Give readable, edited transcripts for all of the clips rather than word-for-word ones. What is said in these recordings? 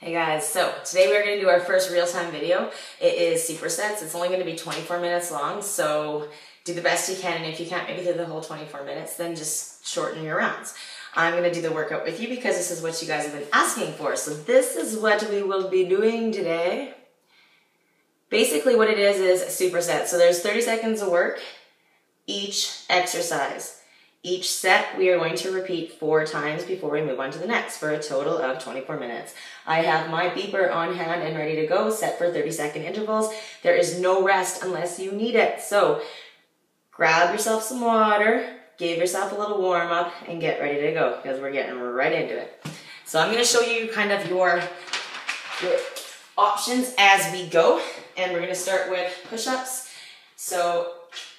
Hey guys, so today we're going to do our first real-time video. It is supersets. It's only going to be 24 minutes long, so do the best you can, and if you can't make it through the whole 24 minutes, then just shorten your rounds. I'm going to do the workout with you because this is what you guys have been asking for. So this is what we will be doing today. Basically what it is supersets. So there's 30 seconds of work each exercise. Each set we are going to repeat 4 times before we move on to the next for a total of 24 minutes. I have my beeper on hand and ready to go, set for 30-second intervals. There is no rest unless you need it. So grab yourself some water, give yourself a little warm up, and get ready to go because we're getting right into it. So I'm going to show you kind of your options as we go, and we're going to start with push-ups. So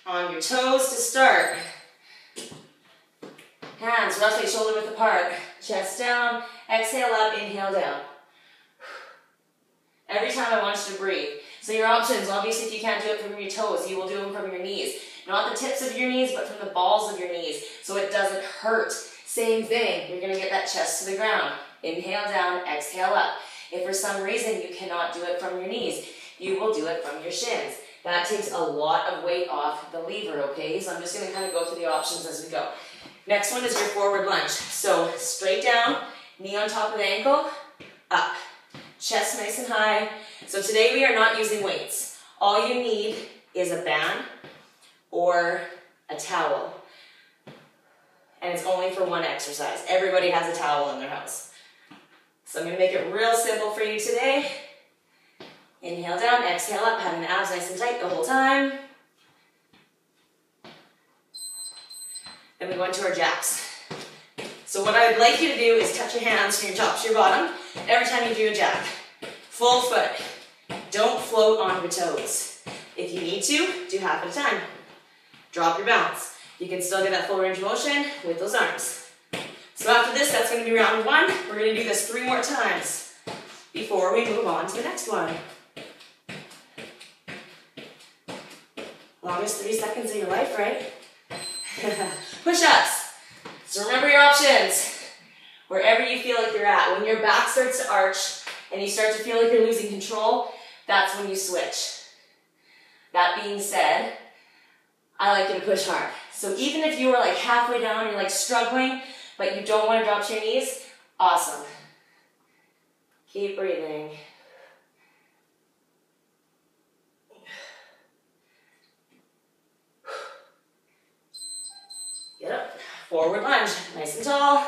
on your toes to start. Hands roughly shoulder width apart, chest down, exhale up, inhale down. Every time I want you to breathe. So your options, obviously if you can't do it from your toes, you will do them from your knees. Not the tips of your knees, but from the balls of your knees, so it doesn't hurt. Same thing, you're gonna get that chest to the ground. Inhale down, exhale up. If for some reason you cannot do it from your knees, you will do it from your shins. That takes a lot of weight off the lever, okay? So I'm just gonna kind of go through the options as we go. Next one is your forward lunge. So straight down, knee on top of the ankle, up. Chest nice and high. So today we are not using weights. All you need is a band or a towel. And it's only for one exercise. Everybody has a towel in their house. So I'm gonna make it real simple for you today. Inhale down, exhale up, having the abs nice and tight the whole time. Then we go into our jacks. So what I would like you to do is touch your hands from your top to your bottom every time you do a jack. Full foot. Don't float on your toes. If you need to, do half at a time. Drop your balance. You can still get that full range of motion with those arms. So after this, that's going to be round 1. We're going to do this 3 more times before we move on to the next one. Longest 30 seconds of your life, right? Push-ups. So remember your options. Wherever you feel like you're at. When your back starts to arch and you start to feel like you're losing control, that's when you switch. That being said, I like you to push hard. So even if you were like halfway down, you're like struggling, but you don't want to drop to your knees, awesome. Keep breathing. Get up. Forward lunge. Nice and tall.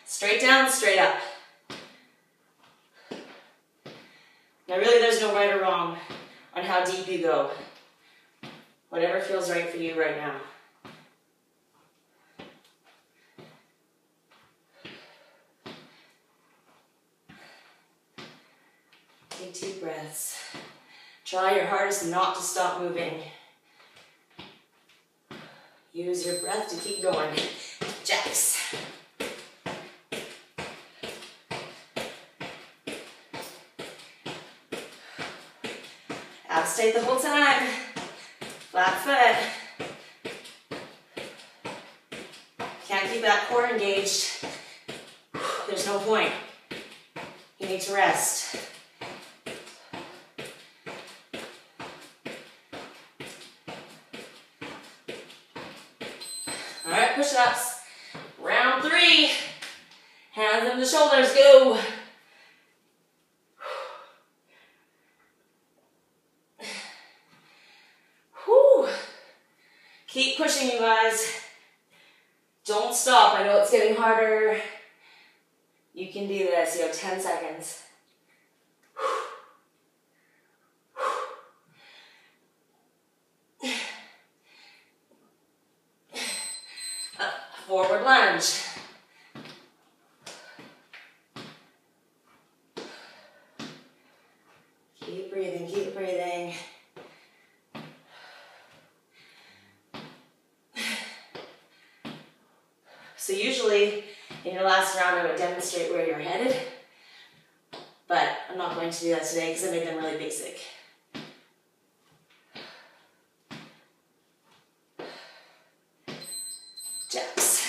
Straight down, straight up. Now really there's no right or wrong on how deep you go. Whatever feels right for you right now. Take 2 breaths. Try your hardest not to stop moving. Use your breath to keep going. Jacks. Abs tight the whole time. Flat foot. Can't keep that core engaged. There's no point. You need to rest. Alright, push-ups. Round 3. Hands under the shoulders, go. Whew. Keep pushing, you guys. Don't stop. I know it's getting harder. You can do this. You have 10 seconds. Forward lunge. Keep breathing, keep breathing. So usually in your last round I would demonstrate where you're headed, but I'm not going to do that today because I made them really basic. Jacks.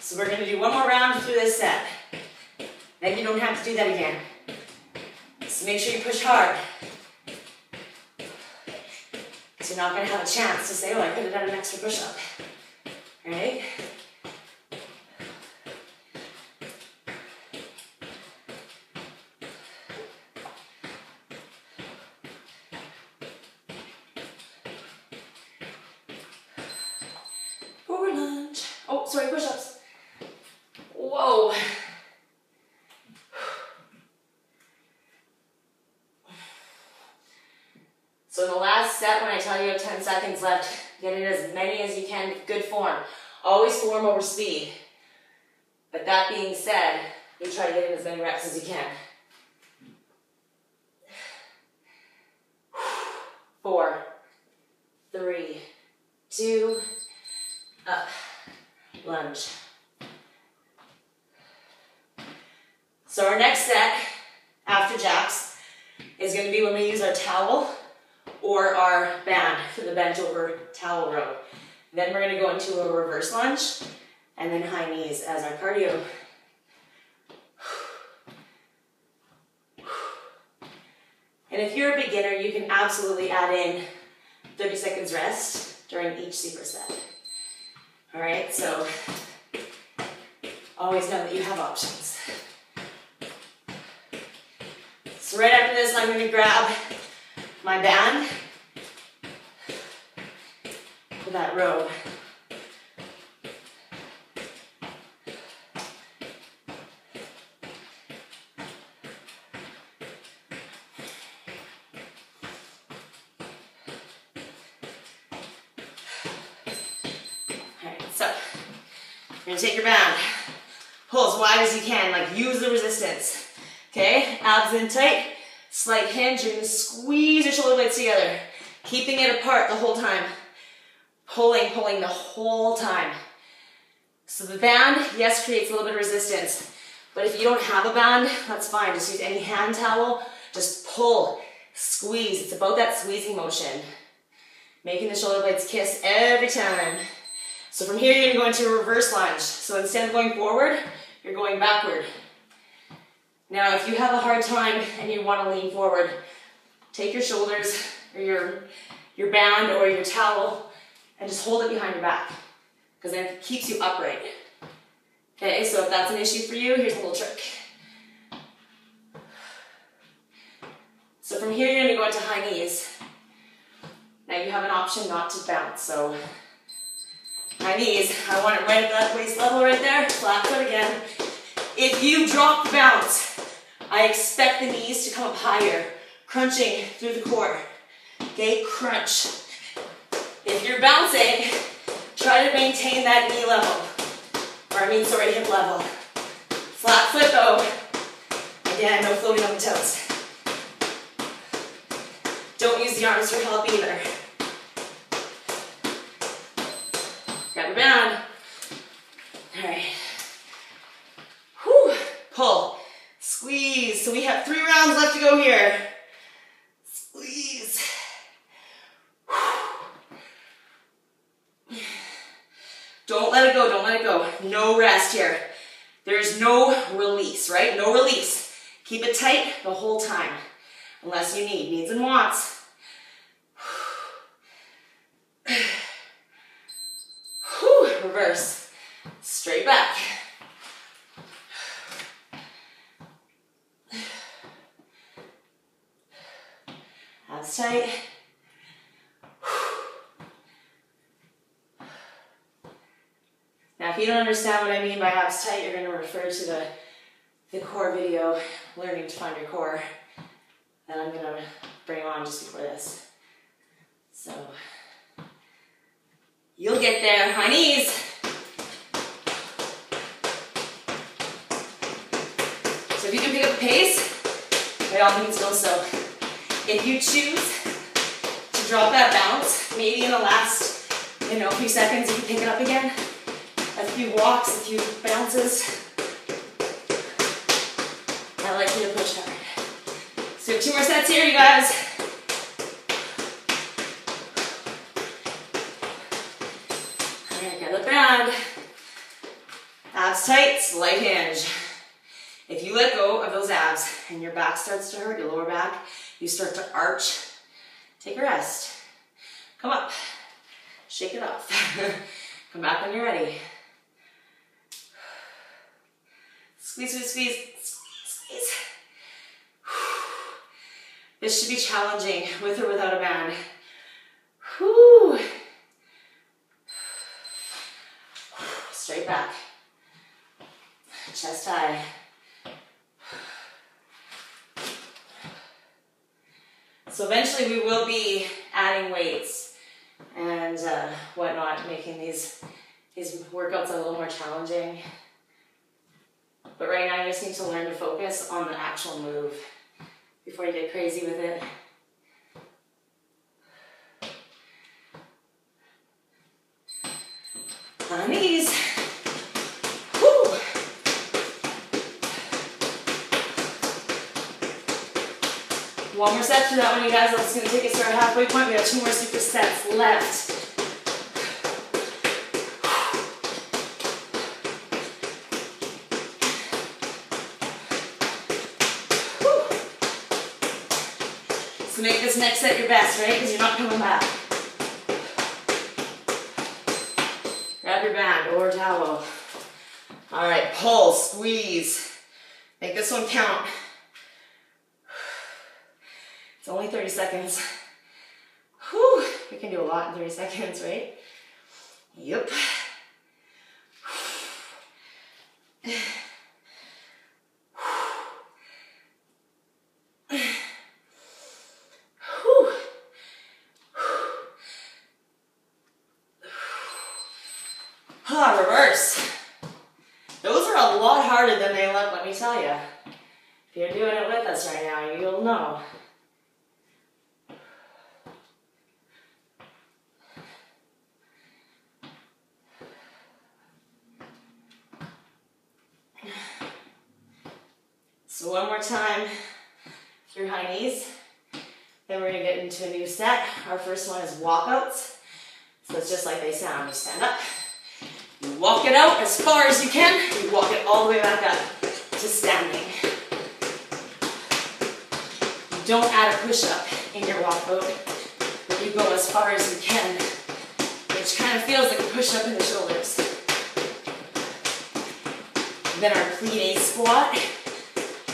So we're going to do one more round through this set. Then you don't have to do that again. So make sure you push hard. So you're not going to have a chance to say, oh, I could have done an extra push-up. Right? Forward lunge. Oh, sorry, push-ups. Whoa. So in the last set, when I tell you you have 10 seconds left, get in as many as you can, good form. Always form over speed. But that being said, you try to get in as many reps as you can. 4, 3, 2, up, lunge. So our next set, after jacks, is going to be when we use our towel or our band for the bent over towel row. Then we're going to go into a reverse lunge and then high knees as our cardio. And if you're a beginner, you can absolutely add in 30 seconds rest during each superset. All right, so always know that you have options. So right after this, I'm going to grab my band for that row. Alright, so you're going to take your band, pull as wide as you can, like use the resistance. Okay, abs in tight, slight hinge, you're going to squeeze your shoulder blades together, keeping it apart the whole time. Pulling the whole time. So the band, yes, creates a little bit of resistance, but if you don't have a band, that's fine. Just use any hand towel, just pull, squeeze. It's about that squeezing motion. Making the shoulder blades kiss every time. So from here, you're going to go into a reverse lunge. So instead of going forward, you're going backward. Now, if you have a hard time and you want to lean forward, take your shoulders or your band or your towel and just hold it behind your back, because then it keeps you upright. Okay, so if that's an issue for you, here's a little trick. So from here, you're going to go into high knees. Now you have an option not to bounce, so high knees, I want it right at that waist level right there, flat foot again. If you drop the bounce, I expect the knees to come up higher, crunching through the core. Okay, crunch. If you're bouncing, try to maintain that knee level, hip level. Flat foot though. Again, no floating on the toes. Don't use the arms for help either. Grab your band. All right. Whew. Pull. Squeeze. So we have 3 rounds left to go here. Squeeze. Don't let it go, don't let it go. No rest here. There's no release, right? No release. Keep it tight the whole time, unless you need needs and wants. Reverse. Straight back. Abs tight. Now, if you don't understand what I mean by abs tight, you're going to refer to the core video, Learning to Find Your Core, that I'm going to bring on just before this. So, you'll get there. High knees. So if you can pick up the pace, by all means go so. If you choose to drop that bounce, maybe in the last, few seconds, you can pick it up again. A few walks, a few bounces. I like you to push hard. So we have 2 more sets here, you guys. Alright, grab the band. Abs tight, slight hinge. If you let go of those abs and your back starts to hurt, your lower back, you start to arch, take a rest. Come up, shake it off. Come back when you're ready. Squeeze, squeeze, squeeze, squeeze, squeeze. This should be challenging with or without a band. Whew. Straight back. Chest high. So eventually we will be adding weights and whatnot, making these workouts a little more challenging. But right now you just need to learn to focus on the actual move before you get crazy with it. On knees. Woo. One more set through that one, you guys. That's going to take us to our halfway point. We have 2 more supersets left. So make this next set your best, right? Because you're not coming back. Grab your band or towel. All right, pull, squeeze. Make this one count. It's only 30 seconds. Whew, we can do a lot in 30 seconds, right? Yep. Reverse. Those are a lot harder than they look, let me tell you. If you're doing it with us right now, you'll know. So one more time through high knees. Then we're going to get into a new set. Our first one is walkouts. So it's just like they sound. You stand up. You walk it out as far as you can. You walk it all the way back up to standing. You don't add a push-up in your walkout, but you go as far as you can, which kind of feels like a push-up in the shoulders. Then our plie squat,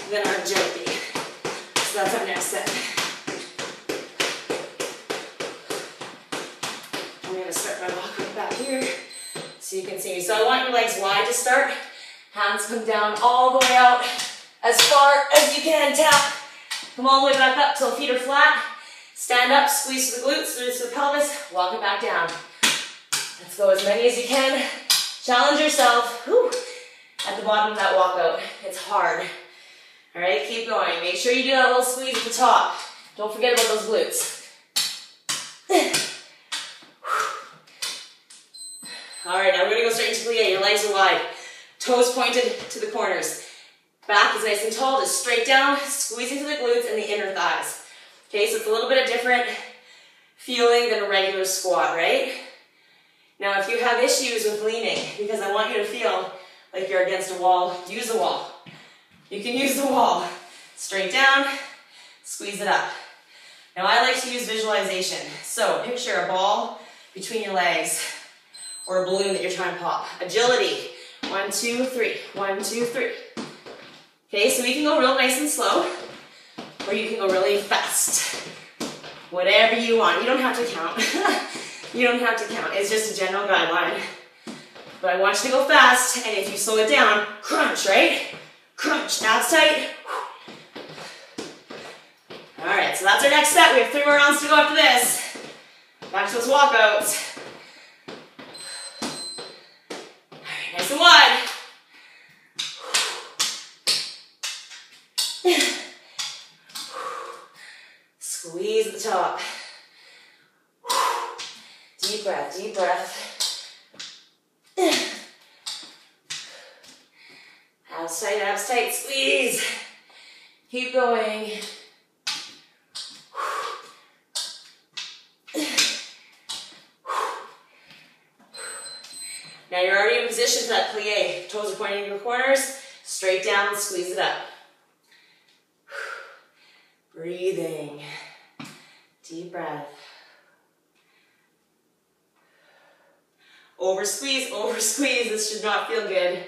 then our jumpy. So that's our next set. I'm going to start my walkout back here. So you can see me. So I want your legs wide to start. Hands come down all the way out as far as you can. Tap. Come all the way back up till feet are flat. Stand up, squeeze to the glutes, squeeze to the pelvis, walk it back down. Let's go as many as you can. Challenge yourself. Whew. At the bottom of that walkout. It's hard. All right, keep going. Make sure you do that little squeeze at the top. Don't forget about those glutes. All right, now we're going to go straight into plie. Your legs are wide. Toes pointed to the corners. Back is nice and tall, just straight down, squeezing to the glutes and the inner thighs. Okay, so it's a little bit of different feeling than a regular squat, right? Now, if you have issues with leaning, because I want you to feel like you're against a wall, use the wall. You can use the wall. Straight down, squeeze it up. Now, I like to use visualization. So, picture a ball between your legs, or a balloon that you're trying to pop. Agility, 1, 2, 3, 1, 2, 3. Okay, so we can go real nice and slow, or you can go really fast. Whatever you want. You don't have to count. You don't have to count. It's just a general guideline. But I want you to go fast, and if you slow it down, crunch, right? Crunch, abs tight. All right, so that's our next set. We have 3 more rounds to go after this. Back to those walkouts. Nice and wide. Squeeze at the top. Deep breath, deep breath. Abs tight, squeeze. Keep going. Now you're already in position for that plie. Toes are pointing to the corners. Straight down, squeeze it up. Breathing. Deep breath. Over squeeze, over squeeze. This should not feel good.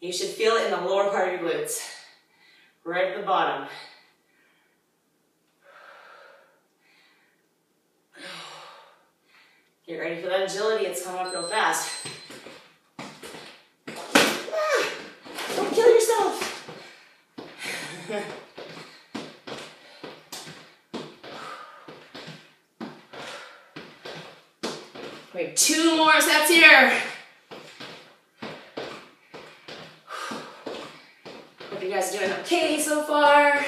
You should feel it in the lower part of your glutes. Right at the bottom. Get ready for that agility. It's coming up real fast. Ah, don't kill yourself. We have 2 more sets here. Hope you guys are doing okay so far.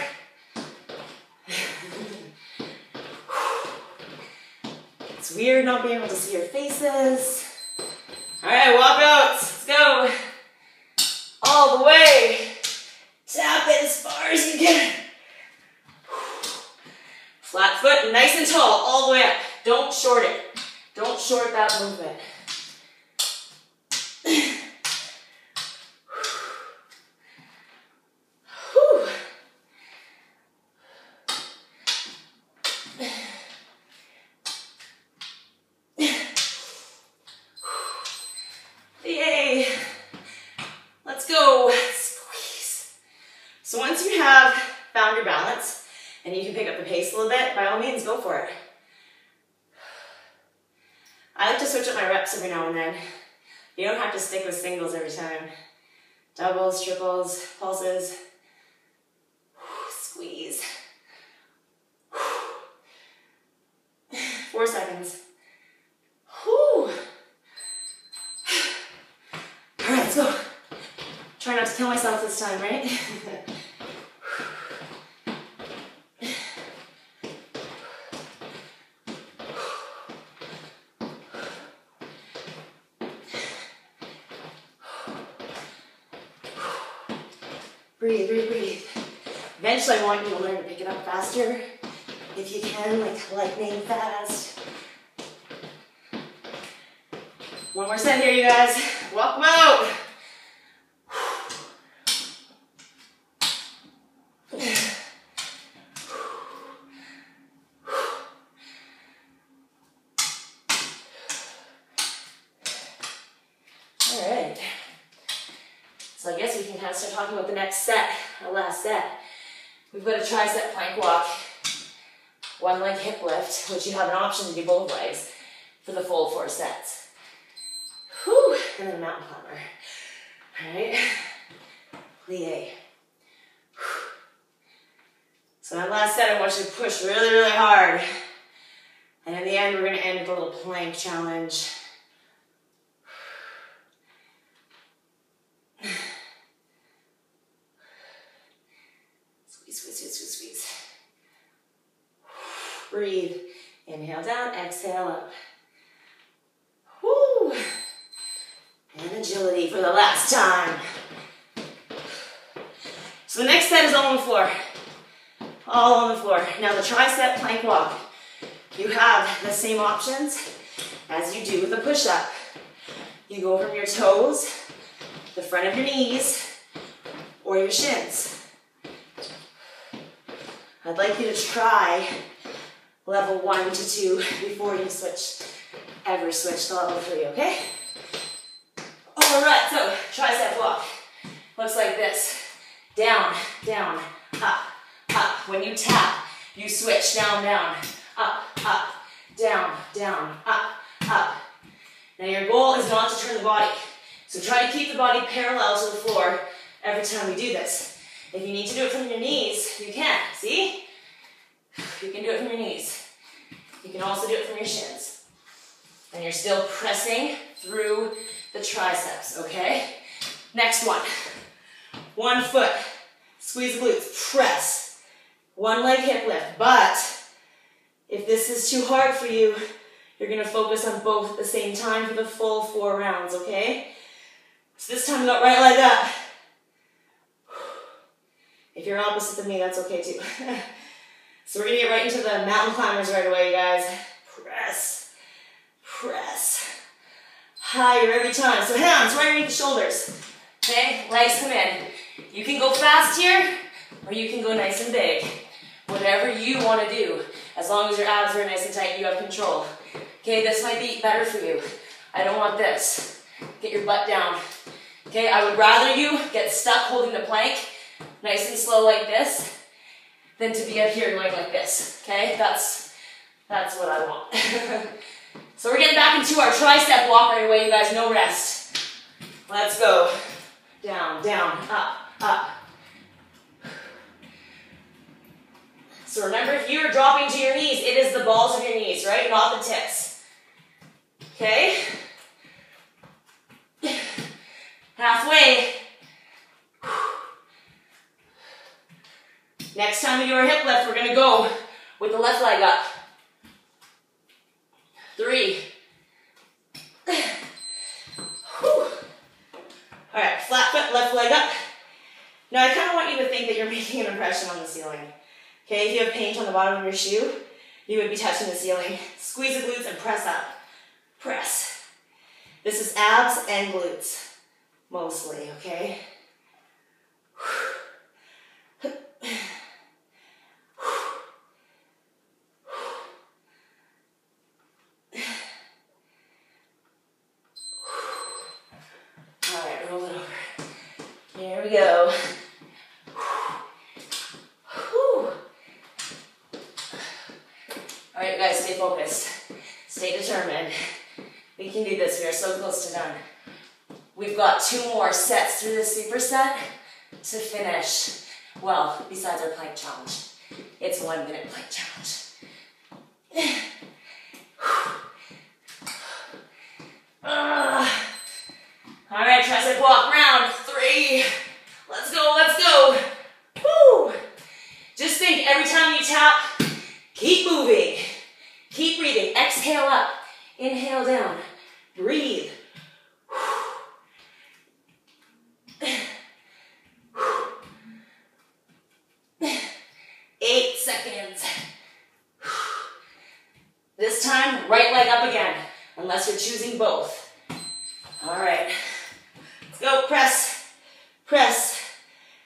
It's weird not being able to see your faces. All right, walkouts. Let's go. All the way. Tap it as far as you can. Flat foot, nice and tall, all the way up. Don't short it. Don't short that movement. Yay. Let's go. Squeeze. So once you have found your balance and you can pick up the pace a little bit, by all means, go for it. I like to switch up my reps every now and then. You don't have to stick with singles every time. Doubles, triples, pulses. Squeeze. 4 seconds. Whew. All right, let's go. Try not to kill myself this time, right? Breathe, breathe, breathe. Eventually I want you to learn to pick it up faster. If you can, like lightning fast. 1 more set here, you guys. Walk them out. All right. So I guess we can kind of start talking about the next set, our last set. We've got a tricep plank walk, 1 leg hip lift, which you have an option to do both legs for the full 4 sets. Whew, and then a mountain climber. All right, plie. So that last set, I want you to push really, really hard. And in the end, we're gonna end with a little plank challenge. Squeeze, squeeze, squeeze, squeeze, squeeze. Breathe. Inhale down, exhale up. Woo! And agility for the last time. So the next set is all on the floor. All on the floor. Now the tricep plank walk. You have the same options as you do with the push-up. You go from your toes, the front of your knees, or your shins. I'd like you to try level 1 to 2 before you ever switch to level 3, okay? All right, so tricep walk. Looks like this. Down, down, up, up. When you tap, you switch down, down, up, up, down, down, up, up. Now your goal is not to turn the body. So try to keep the body parallel to the floor every time we do this. If you need to do it from your knees, you can. See? You can do it from your knees. You can also do it from your shins. And you're still pressing through the triceps, okay? Next one. 1 foot. Squeeze the glutes. Press. 1 leg hip lift. But if this is too hard for you, you're going to focus on both at the same time for the full 4 rounds, okay? So this time we got right leg up. If you're opposite of me, that's okay too. So we're going to get right into the mountain climbers right away, you guys. Press. Press. Higher every time. So hands right underneath the shoulders. Okay, legs come in. You can go fast here, or you can go nice and big. Whatever you want to do, as long as your abs are nice and tight, you have control. Okay, this might be better for you. I don't want this. Get your butt down. Okay, I would rather you get stuck holding the plank, nice and slow like this, than to be out here going like this. Okay, that's what I want. So we're getting back into our tricep walk right away, you guys. No rest. Let's go. Down, down, up, up. So remember, if you are dropping to your knees, it is the balls of your knees, right? Not the tips. Okay? Halfway. Next time we do our hip lift, we're going to go with the left leg up. 3. All right, flat foot, left leg up. Now I kind of want you to think that you're making an impression on the ceiling. Okay, if you have paint on the bottom of your shoe, you would be touching the ceiling. Squeeze the glutes and press up. Press. This is abs and glutes, mostly, okay? All right, roll it over. Here we go. All right, guys, stay focused. Stay determined. We can do this. We are so close to done. We've got 2 more sets through this superset to finish. Well, besides our plank challenge. It's 1 minute plank challenge. All right, tricep walk round. 3. Let's go, let's go. Woo. Just think, every time you tap, keep moving. Keep breathing. Exhale up. Inhale down. Breathe. 8 seconds. This time, right leg up again, unless you're choosing both. All right. Let's go. Press. Press.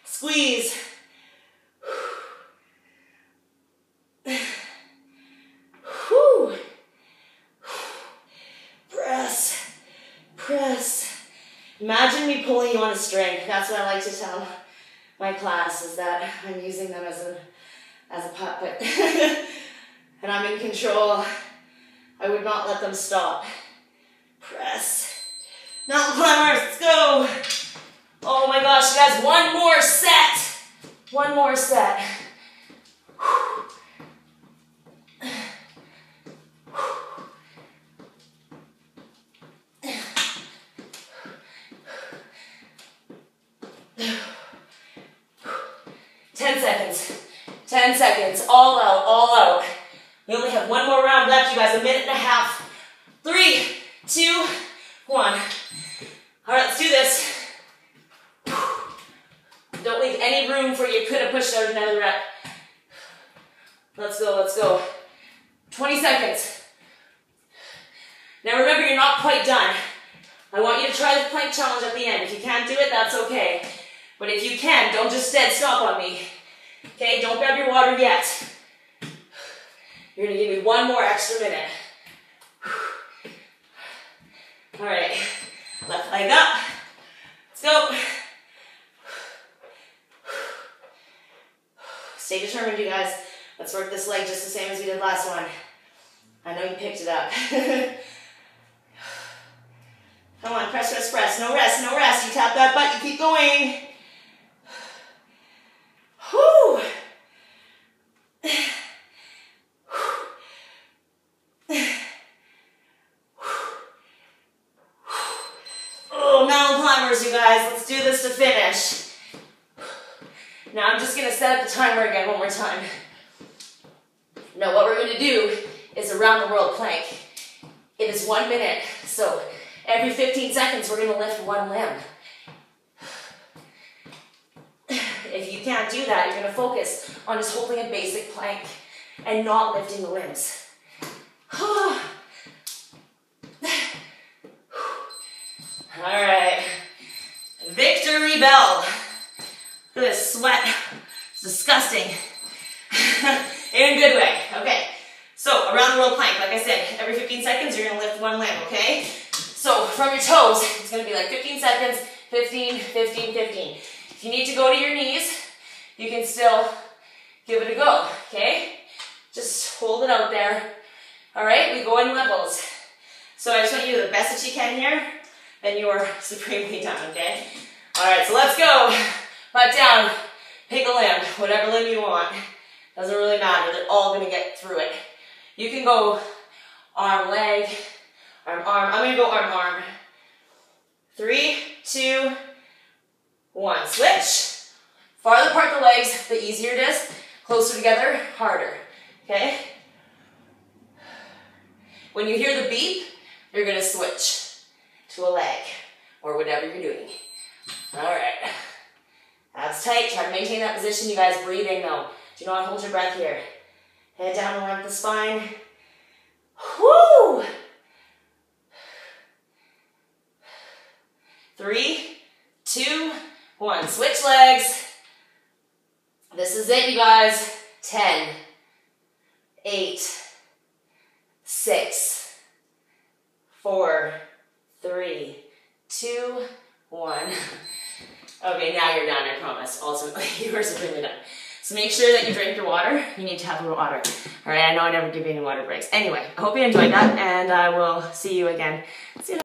Squeeze. Press. Press. Imagine me pulling you on a string. That's what I like to tell my class, is that I'm using them as a puppet. And I'm in control. I would not let them stop. Press. Mountain climbers, let's go. Oh my gosh, you guys, 1 more set. 1 more set. 10 seconds. 10 seconds. All out, all out. We only have 1 more round left, you guys. 1.5 minutes. 3, 2, 1. All right, let's do this. Don't leave any room for you could have pushed out another rep. Let's go, let's go. 20 seconds. Now remember, you're not quite done. I want you to try the plank challenge at the end. If you can't do it, that's okay. But if you can, don't just dead stop on me. Okay, don't grab your water yet. You're gonna give me 1 more extra minute. All right, left leg up. Let's go. Stay determined, you guys. Let's work this leg just the same as we did last one. I know you picked it up. Come on, press, press, press. No rest, no rest. You tap that butt, you keep going. Whew. Oh, mountain climbers, you guys. Let's do this to finish. Now I'm just going to set up the timer again 1 more time. Now what we're going to do is a round the world plank. It is 1 minute, so every 15 seconds we're going to lift 1 limb. If you can't do that, you're going to focus on just holding a basic plank and not lifting the limbs. All right, victory bell. Look at this sweat, it's disgusting. in a good way. Okay, so around the world plank, like I said, every 15 seconds you're gonna lift one limb, okay? So from your toes, it's gonna be like 15 seconds, 15, 15, 15. If you need to go to your knees, you can still give it a go, okay? Just hold it out there. All right, we go in levels. So I just want you to do the best that you can here, then you are supremely done, okay? All right, so let's go. Butt down, pick a limb, whatever limb you want. Doesn't really matter, they're all gonna get through it. You can go arm, leg, arm, arm. I'm gonna go arm, arm. 3, 2, 1. Switch. Farther apart the legs, the easier it is. Closer together, harder, okay? When you hear the beep, you're gonna switch to a leg or whatever you're doing. All right. Abs tight, try to maintain that position. You guys breathing though. Do not hold your breath here. Head down and length the spine. Whoo! 3, 2, 1. Switch legs. This is it, you guys. 10, 8, 6, 4, 3, 2, 1. Okay, now you're done, I promise. Ultimately, you are supremely done. So make sure that you drink your water. You need to have a little water. All right, I know I never give you any water breaks. Anyway, I hope you enjoyed that, and I will see you again. See you